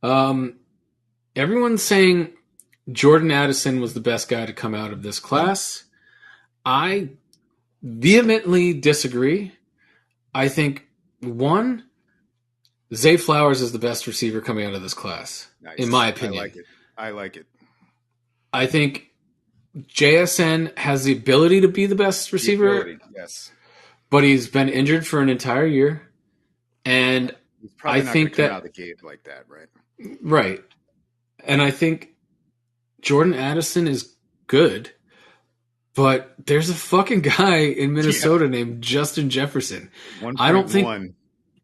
Everyone's saying Jordan Addison was the best guy to come out of this class. I vehemently disagree. I think, one, Zay Flowers is the best receiver coming out of this class, in my opinion. I like it. I think JSN has the ability to be the best receiver, yes. but he's been injured for an entire year. And He's probably I not going think to come that, out of the gate like that, right? right. And I think Jordan Addison is good, but there's a fucking guy in Minnesota named Justin Jefferson. I don't think 1.1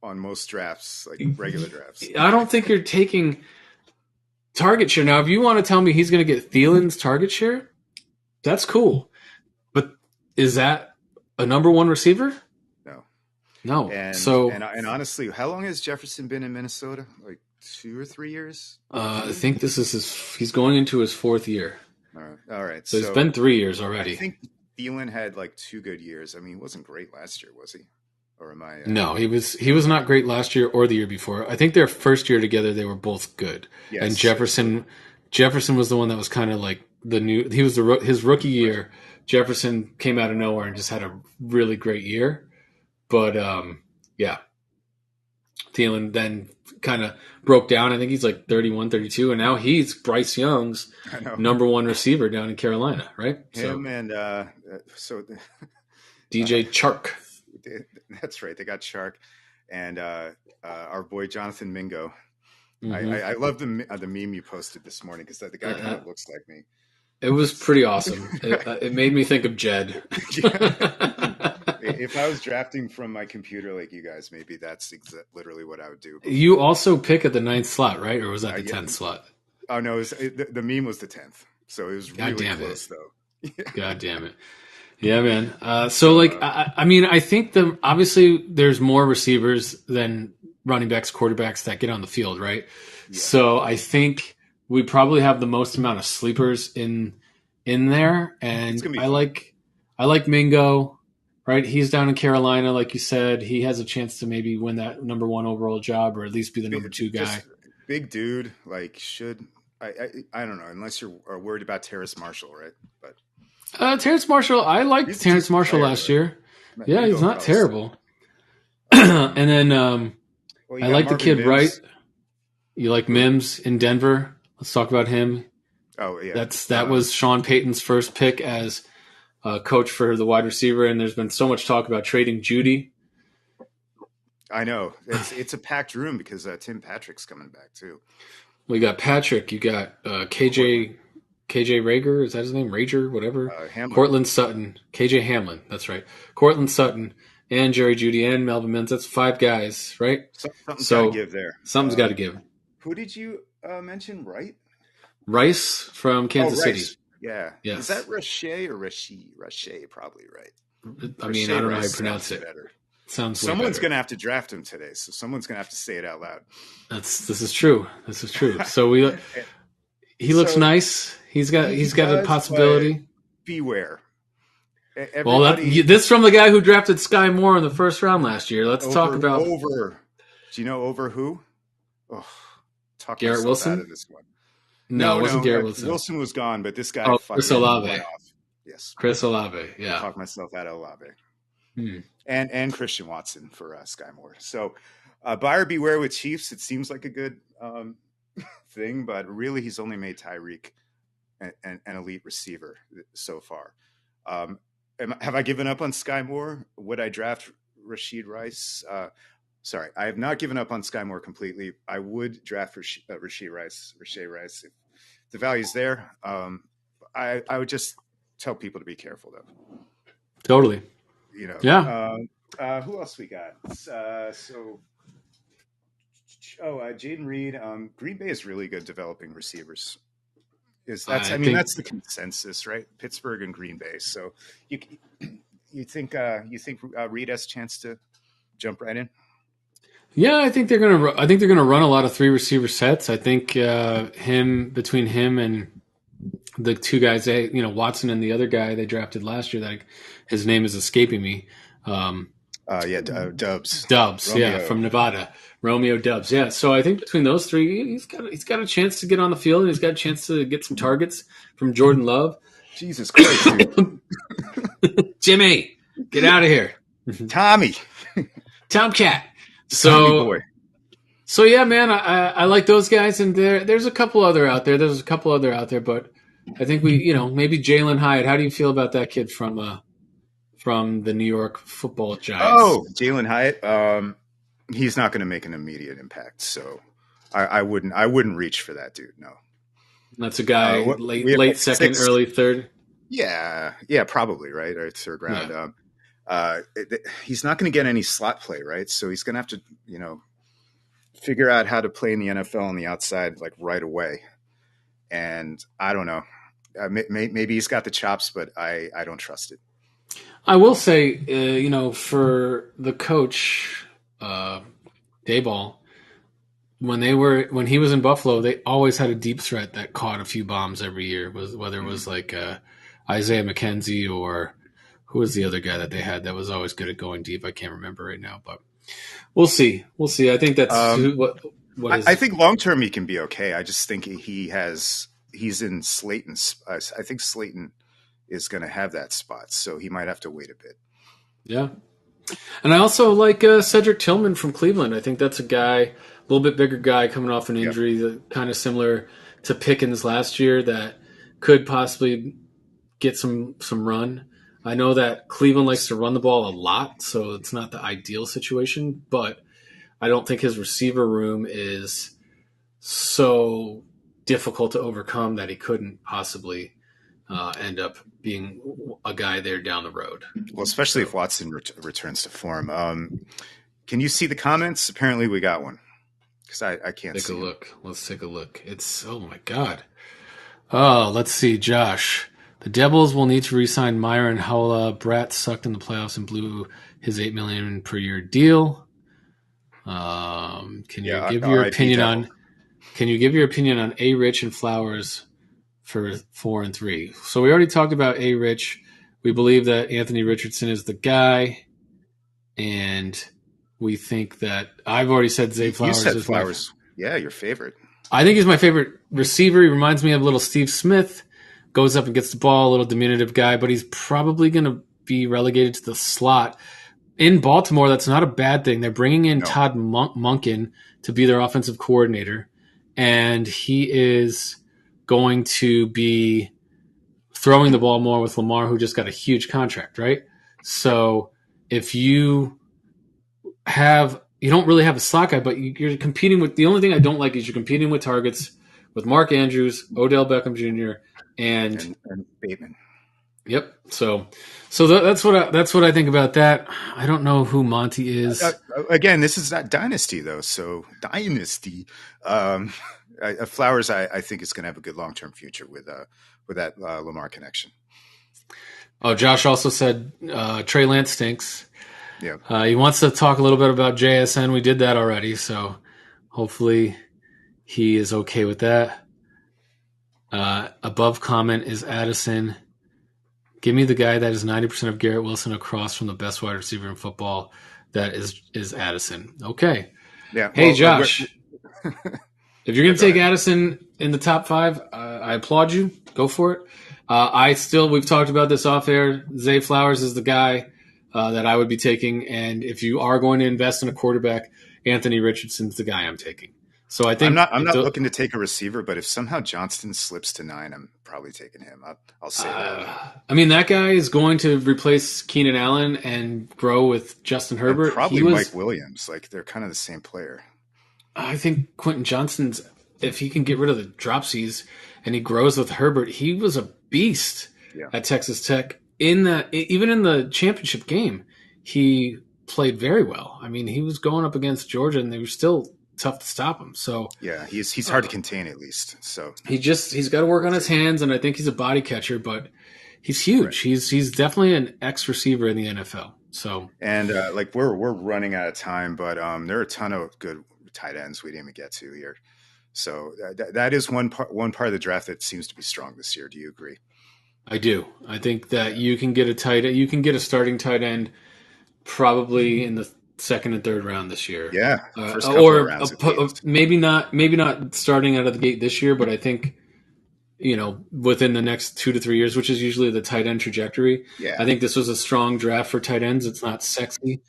on most drafts, like regular drafts. I don't think you're taking target share. Now, if you want to tell me he's going to get Thielen's target share, that's cool. But is that a number one receiver? No. And honestly, how long has Jefferson been in Minnesota? Like 2 or 3 years? I think this is he's going into his 4th year. All right. So it's been 3 years already. I think Thielen had like 2 good years. I mean, he wasn't great last year, was he? Or am I? No, he was not great last year or the year before. I think their first year together, they were both good. Yes, and Jefferson was the one that was kind of like the new. He was his rookie year. Jefferson came out of nowhere and just had a really great year. But yeah, Thielen then kind of broke down. I think he's like 31, 32, and now he's Bryce Young's number one receiver down in Carolina, right? Him and DJ Chark. That's right. They got Chark and our boy Jonathan Mingo. Mm-hmm. I love the meme you posted this morning because the guy kind of looks like me. It was pretty awesome. It made me think of Jed. If I was drafting from my computer like you guys, maybe that's literally what I would do. You also pick at the 9th slot, right? Or was that the 10th slot? Oh, no. The meme was the 10th. So it was really close, though. God damn it. Yeah, man. I mean, I think obviously there's more receivers than running backs, quarterbacks that get on the field, right? Yeah. So I think we probably have the most amount of sleepers in there, and I like Mingo, right? He's down in Carolina, like you said. He has a chance to maybe win that number 1 overall job, or at least be the number 2 guy. Big dude, like I don't know, unless you're worried about Terrace Marshall, right? But Terrace Marshall, I liked Terrace Marshall last year. Yeah, he's not terrible. And then I like the kid, Mims. right? You like Mims in Denver? Let's talk about him. Oh, yeah. That was Sean Payton's first pick as coach for the wide receiver, and there's been so much talk about trading Judy. I know. It's a packed room because Tim Patrick's coming back, too. We got Patrick. You got KJ Rager. Is that his name? Rager, whatever. Cortland Sutton. KJ Hamlin. That's right. Cortland Sutton and Jerry Judy and Melvin Mims. That's 5 guys, right? Something's got to give there. Something's got to give. Who did you mention, right? Rice from Kansas City. Yeah. Yes. Is that Rashay or Rashe? Rashay, probably right. I mean, I don't know how you pronounce it. Better. Someone's going to have to draft him today, so someone's going to have to say it out loud. This is true. So he looks nice. He's got a possibility. Beware. This from the guy who drafted Sky Moore in the first round last year. Let's talk about over. Do you know over who? Oh, talk Garrett Wilson out of this one. No, it wasn't Garrett Wilson. Wilson was gone, but this guy. Chris Olave. Yes, Chris Olave. Yeah, talk myself out of Olave. And Christian Watson for Sky Moore. So buyer beware with Chiefs. It seems like a good thing, but really he's only made Tyreek an elite receiver so far. Have I given up on Sky Moore? Would I draft Rashee Rice? Sorry, I have not given up on Sky Moore completely. I would draft Rashee Rice if the value's there. I would just tell people to be careful, though. Totally. Yeah. Who else we got? Jaden Reed. Green Bay is really good developing receivers. That's the consensus, right? Pittsburgh and Green Bay. So you think Reed has a chance to jump right in? Yeah, I think they're gonna run a lot of 3 receiver sets. I think between him and the 2 guys, Watson and the other guy they drafted last year, that his name is escaping me. Dubs. Dubs, yeah, from Nevada. Romeo Dubs, yeah. So I think between those 3, he's got a chance to get on the field, and he's got a chance to get some targets from Jordan Love. Jesus Christ, dude. Jimmy, get out of here. Tommy. Tomcat. Tommy So yeah, man, I like those guys, and there's a couple other out there. But I think maybe Jalen Hyatt. How do you feel about that kid from the New York Football Giants? Oh, Jalen Hyatt. He's not going to make an immediate impact, so I wouldn't reach for that dude. No. That's a guy What we late have late like second, six. early third. Yeah, yeah, probably right or third Yeah. round. He's not going to get any slot play, right? So he's going to have to, figure out how to play in the NFL on the outside like right away. And I don't know. Maybe he's got the chops, but I don't trust it. I will say, for the coach, Dayball, when he was in Buffalo, they always had a deep threat that caught a few bombs every year. Whether it was like Isaiah McKenzie or who was the other guy that they had that was always good at going deep. I can't remember right now, but we'll see. We'll see. I think that's what I is. think long term he can be okay. I just think he's in Slayton's. I think Slayton is going to have that spot, so he might have to wait a bit. Yeah. And I also like Cedric Tillman from Cleveland. I think that's a guy, a little bit bigger guy coming off an injury, that kind of similar to Pickens last year, that could possibly get some run. I know that Cleveland likes to run the ball a lot, so it's not the ideal situation, but I don't think his receiver room is so difficult to overcome that he couldn't possibly end up being a guy there down the road. Well, especially if Watson returns to form. Can you see the comments? Apparently, we got one because I can't take see. A look. Let's take a look. It's oh my god. Oh, let's see, Josh. The Devils will need to re-sign Myron Howla. Bratt sucked in the playoffs and blew his $8 million per year deal. Can you give your opinion on? Can you give your opinion on A. Rich and Flowers for 4 and 3? So we already talked about A. Rich. We believe that Anthony Richardson is the guy, and we think that I've already said Zay Flowers. You said Flowers. Yeah, your favorite. I think he's my favorite receiver. He reminds me of little Steve Smith. Goes up and gets the ball, a little diminutive guy, but he's probably going to be relegated to the slot. In Baltimore, that's not a bad thing. They're bringing in Todd Monken to be their offensive coordinator, and he is going to be throwing the ball more with Lamar, who just got a huge contract, right? So if you don't really have a slot guy, but you're competing with, the only thing I don't like is you're competing with targets with Mark Andrews, Odell Beckham Jr., and Bateman. Yep. So that's what I think about that. I don't know who Monty is. Again, this is not Dynasty though. So Dynasty, Flowers, I think is going to have a good long term future with that Lamar connection. Oh, Josh also said Trey Lance stinks. Yeah. He wants to talk a little bit about JSN. We did that already, so hopefully he is okay with that. Above comment is Addison. Give me the guy that is 90% of Garrett Wilson across from the best wide receiver in football. That is Addison. Okay. Yeah. Hey, Josh. If you're going to take Addison in the top 5, I applaud you. Go for it. We've talked about this off air. Zay Flowers is the guy that I would be taking. And if you are going to invest in a quarterback, Anthony Richardson's the guy I'm taking. So I think I'm not looking to take a receiver, but if somehow Johnston slips to 9, I'm probably taking him. I'll say that. I mean, that guy is going to replace Keenan Allen and grow with Justin Herbert. And probably Mike Williams. Like, they're kind of the same player. I think Quentin Johnston's, if he can get rid of the dropsies and he grows with Herbert, he was a beast at Texas Tech. Even in the championship game, he played very well. I mean, he was going up against Georgia, and they were still tough to stop him. So yeah, he's hard to contain at least. So he's got to work on his hands, and I think he's a body catcher, but he's huge. Right. He's definitely an X receiver in the NFL. So and we're running out of time, but there are a ton of good tight ends we didn't even get to here. So that is one part of the draft that seems to be strong this year. Do you agree? I do. I think that you can get a starting tight end probably in the second and third round this year. Yeah, maybe not starting out of the gate this year, but I think within the next 2 to 3 years, which is usually the tight end trajectory. Yeah, I think this was a strong draft for tight ends. It's not sexy,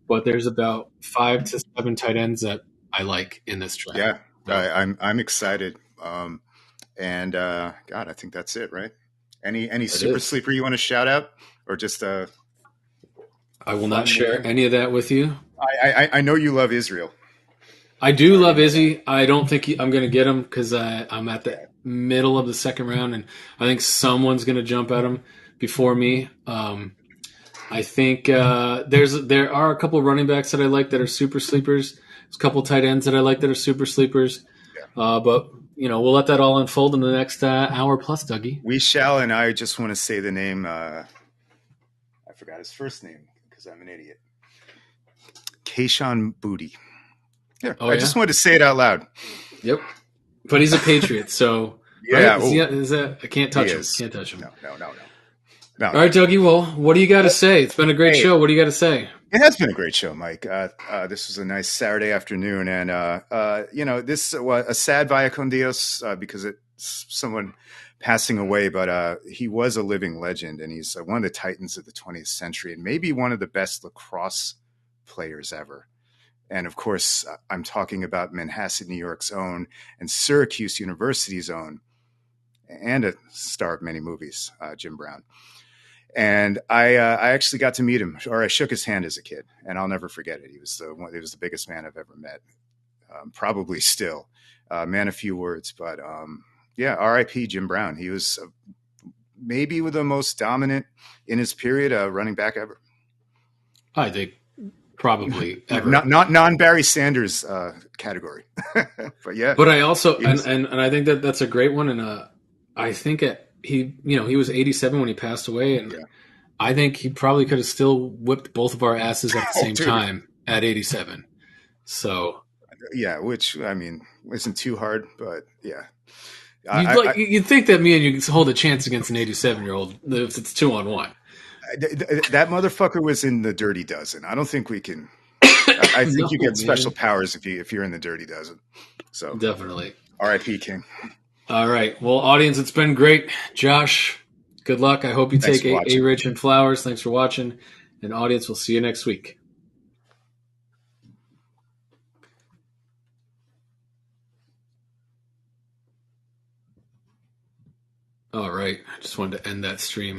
but there's about 5 to 7 tight ends that I like in this draft. Yeah, I'm excited. And God, I think that's it, right? Any That super is. sleeper you want to shout out, or just a I will not fun share name? any of that with you. I know you love Israel. I I do already love know that. Izzy. I don't think I'm going to get him because I'm at the Yeah, middle of the second round, and I think someone's going to jump at him before me. I think there are a couple of running backs that I like that are super sleepers. There's a couple of tight ends that I like that are super sleepers. yeah. But we'll let that all unfold in the next hour plus, Dougie. We shall, and I just want to say the name. I forgot his first name because I'm an idiot. Kayshawn Booty. Yeah, Oh I yeah, just wanted to say it out loud. yep. But he's a Patriot, so right? Yeah. Oh, Is that? I can't he touch him. is. Can't touch him. No, no, no, no, All no. right, Dougie. Well, what do you got to say? It's been a great Hey, show. What do you got to say? it has been a great show, Mike. This was a nice Saturday afternoon, and this was a sad Via con Dios because it's someone passing away, but he was a living legend, and he's one of the titans of the 20th century, and maybe one of the best lacrosse players ever. And of course, I'm talking about Manhasset, New York's own, and Syracuse University's own, and a star of many movies, Jim Brown. And I actually got to meet him, or I shook his hand as a kid, and I'll never forget it. He was the biggest man I've ever met, probably still. Man of few words, but yeah, R.I.P. Jim Brown. He was maybe the most dominant in his period running back ever. I think probably ever. Not non Barry Sanders category, but yeah, But I also he was. and I think that that's a great one. And I think he was 87 when he passed away, and Yeah. I think he probably could have still whipped both of our asses at the Oh, same dude. time at 87. So Yeah, which I mean isn't too hard, but yeah. you'd think that me and you could hold a chance against an 87-year-old if it's 2-on-1. That motherfucker was in the Dirty Dozen. I don't think we can. I think No, you get special man, powers if you're in the Dirty Dozen. So, definitely. R.I.P. King. All right, well, audience, it's been great. Josh, good luck. I hope you Thanks take for a watching. Rich and Flowers. Thanks for watching, and audience, we'll see you next week. All right, I just wanted to end that stream.